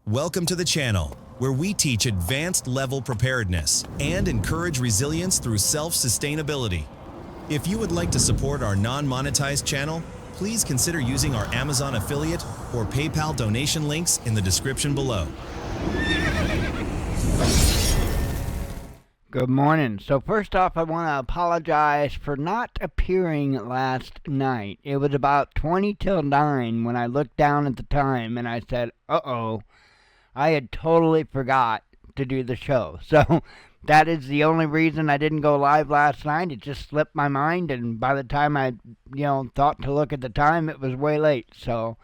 Welcome to the channel, where we teach advanced level preparedness and encourage resilience through self-sustainability. If you would like to support our non-monetized channel, please consider using our Amazon affiliate or PayPal donation links in the description below. Good morning. So first off, I want to apologize for not appearing last night. It was about 20 till 9 when I looked down at the time and I said, uh-oh, I had totally forgot to do the show. So that is the only reason I didn't go live last night. It just slipped my mind, and by the time I, thought to look at the time, it was way late. So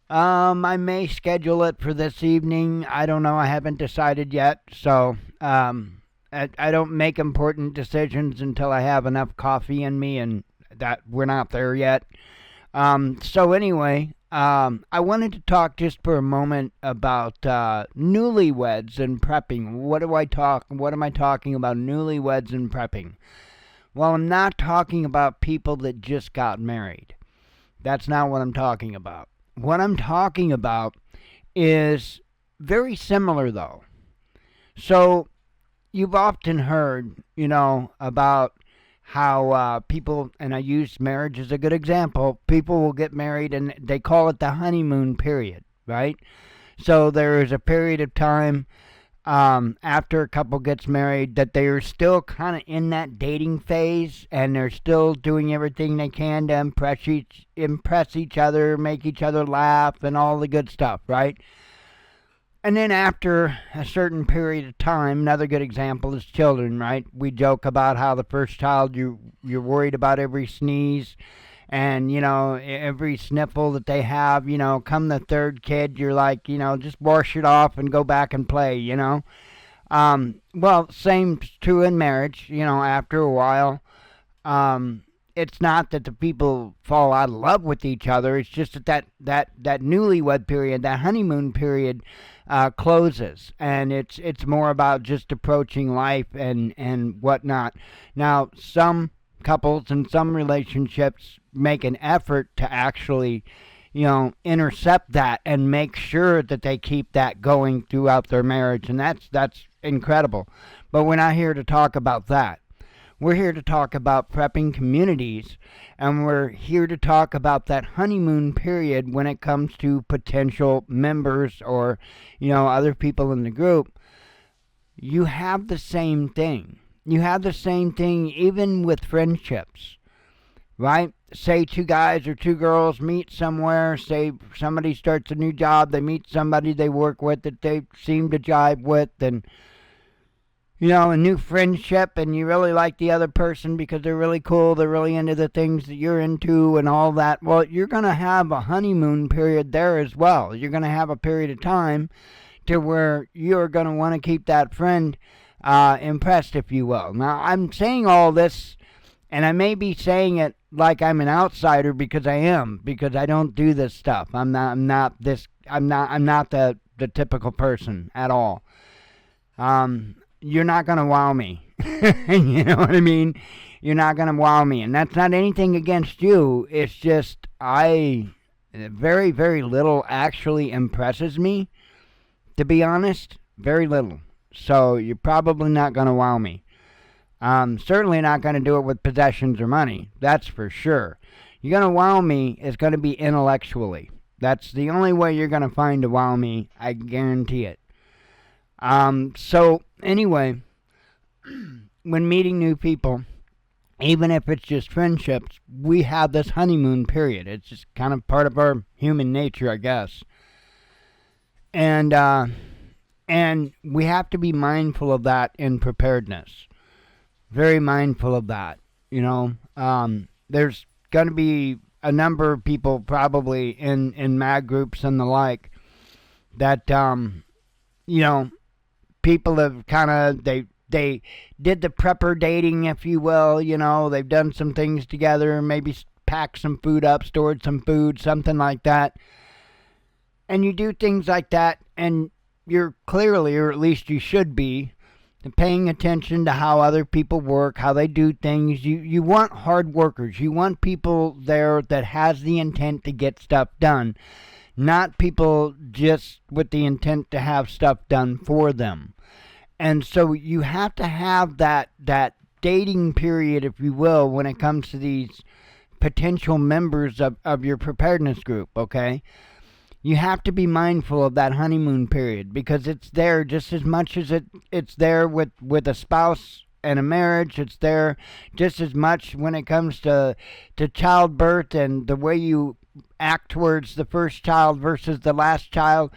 I may schedule it for this evening. I don't know. I haven't decided yet. So I don't make important decisions until I have enough coffee in me, and that we're not there yet. So anyway, I wanted to talk just for a moment about newlyweds and prepping. What am I talking about newlyweds and prepping? Well, I'm not talking about people that just got married. That's not what I'm talking about. What I'm talking about is very similar, though. So you've often heard, about how people, and I use marriage as a good example, people will get married and they call it the honeymoon period, right? So there is a period of time after a couple gets married that they are still kind of in that dating phase, and they're still doing everything they can to impress each other, make each other laugh, and all the good stuff, right? And then after a certain period of time, another good example is children, right? We joke about how the first child, you're worried about every sneeze and, every sniffle that they have. Come the third kid, you're like, just wash it off and go back and play, Well, same's true in marriage, after a while. It's not that the people fall out of love with each other. It's just that newlywed period, that honeymoon period, closes, and it's more about just approaching life and whatnot. Now, some couples and some relationships make an effort to actually, intercept that and make sure that they keep that going throughout their marriage, and that's incredible. But we're not here to talk about that. We're here to talk about prepping communities, and we're here to talk about that honeymoon period when it comes to potential members or, other people in the group. You have the same thing. You have the same thing even with friendships, right? Say two guys or two girls meet somewhere. Say somebody starts a new job. They meet somebody they work with that they seem to jive with, and a new friendship, and you really like the other person because they're really cool, they're really into the things that you're into and all that. Well, you're going to have a honeymoon period there as well. You're going to have a period of time to where you're going to want to keep that friend impressed, if you will. Now, I'm saying all this, and I may be saying it like I'm an outsider because I am, because I don't do this stuff. I'm not the typical person at all. You're not going to wow me. You know what I mean? You're not going to wow me. And that's not anything against you. It's just very, very little actually impresses me, to be honest. Very little. So you're probably not going to wow me. Certainly not going to do it with possessions or money. That's for sure. You're going to wow me is going to be intellectually. That's the only way you're going to find to wow me. I guarantee it. So anyway, when meeting new people, even if it's just friendships, we have this honeymoon period. It's just kind of part of our human nature, I guess. And we have to be mindful of that in preparedness. Very mindful of that. There's going to be a number of people probably in mag groups and the like that, people have kind of, they did the prepper dating, if you will. They've done some things together, maybe packed some food up, stored some food, something like that. And you do things like that, and you're clearly, or at least you should be, paying attention to how other people work, how they do things. You want hard workers. You want people there that has the intent to get stuff done. not people just with the intent to have stuff done for them. And so you have to have that dating period, if you will, when it comes to these potential members of your preparedness group, okay? You have to be mindful of that honeymoon period, because it's there just as much as it's there with a spouse and a marriage. It's there just as much when it comes to childbirth and the way you act towards the first child versus the last child.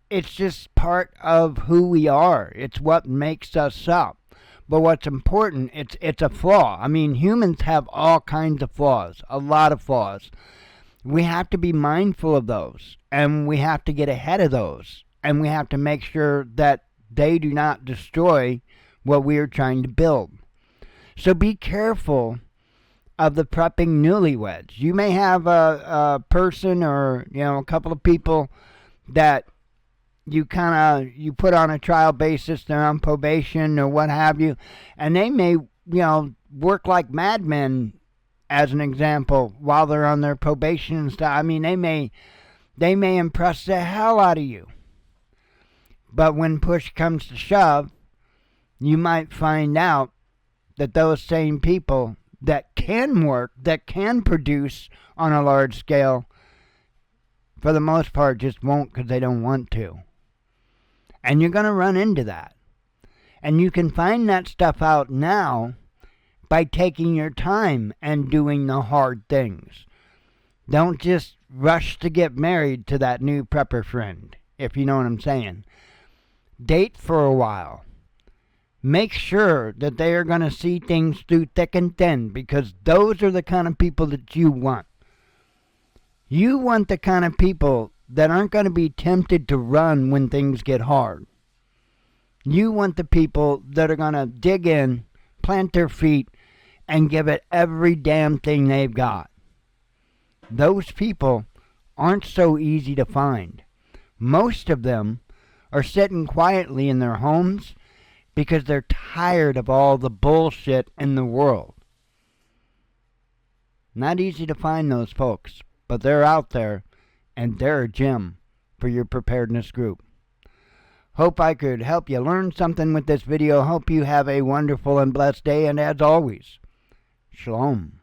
It's just part of who we are. It's what makes us up. But what's important, it's a flaw. I mean, humans have all kinds of flaws, a lot of flaws. We have to be mindful of those, and we have to get ahead of those, and we have to make sure that they do not destroy what we are trying to build. So be careful of the prepping newlyweds. You may have a person or a couple of people that you put on a trial basis. They're on probation or what have you, and they may work like madmen, as an example, while they're on their probation and stuff. I mean, they may impress the hell out of you, but when push comes to shove, you might find out that those same people that can work, that can produce on a large scale, for the most part just won't, because they don't want to. And you're going to run into that. And you can find that stuff out now by taking your time and doing the hard things. Don't just rush to get married to that new prepper friend, if you know what I'm saying. Date for a while. Make sure that they are going to see things through thick and thin, because those are the kind of people that you want. You want the kind of people that aren't going to be tempted to run when things get hard. You want the people that are going to dig in, plant their feet, and give it every damn thing they've got. Those people aren't so easy to find. Most of them are sitting quietly in their homes because they're tired of all the bullshit in the world. Not easy to find those folks, but they're out there, and they're a gem for your preparedness group. Hope I could help you learn something with this video. Hope you have a wonderful and blessed day, and as always, Shalom.